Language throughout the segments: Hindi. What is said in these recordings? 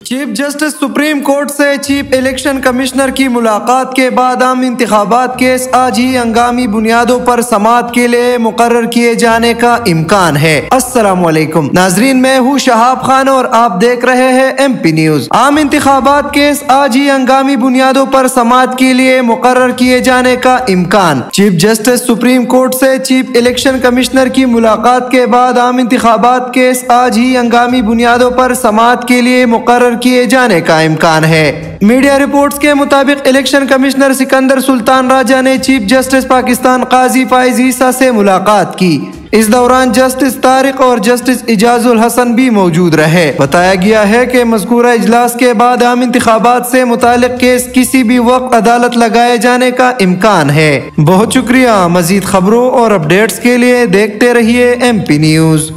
चीफ जस्टिस सुप्रीम कोर्ट से चीफ इलेक्शन कमिश्नर की मुलाकात के बाद आम इंतखाबात केस आज ही हंगामी बुनियादों पर समाअत के लिए मुकर्रर किए जाने का इम्कान है। अस्सलामुअलैकुम नाजरीन, मैं हूँ शहाब खान और आप देख रहे हैं MP न्यूज। आम इंतखाबात केस आज ही हंगामी बुनियादों पर समाअत के लिए मुकर्रर किए जाने का इम्कान। चीफ जस्टिस सुप्रीम कोर्ट से चीफ इलेक्शन कमिश्नर की मुलाकात के बाद आम इंतखाबात केस आज ही हंगामी बुनियादों पर समाअत के लिए मुकर्रर किए जाने का इम्कान है। मीडिया रिपोर्ट्स के मुताबिक इलेक्शन कमिश्नर सिकंदर सुल्तान राजा ने चीफ जस्टिस पाकिस्तान काजी फाइज ईसा से मुलाकात की। इस दौरान जस्टिस तारिक और जस्टिस इजाजुल हसन भी मौजूद रहे। बताया गया है कि मज़कूरा इजलास के बाद आम इंतखाबात से मुतालिक केस किसी भी वक्त अदालत लगाए जाने का इम्कान है। बहुत शुक्रिया। मजीद खबरों और अपडेट्स के लिए देखते रहिए MP न्यूज।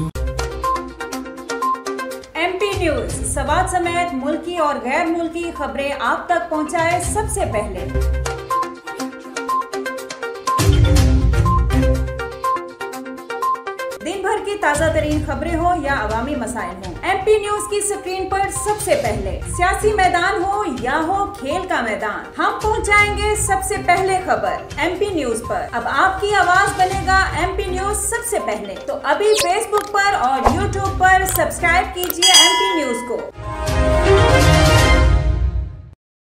MP न्यूज सवाल समेत मुल्की और गैर मुल्की खबरें आप तक पहुंचाए सबसे पहले। दिन भर की ताज़ा तरीन खबरें हो या अवामी मसाइल हो, MP न्यूज की स्क्रीन पर सबसे पहले। सियासी मैदान हो या हो खेल का मैदान, हम पहुंचाएंगे सबसे पहले खबर MP न्यूज पर। अब आपकी आवाज बनेगा MP न्यूज सबसे पहले। तो अभी Facebook पर और YouTube पर सब्सक्राइब कीजिए MP न्यूज को।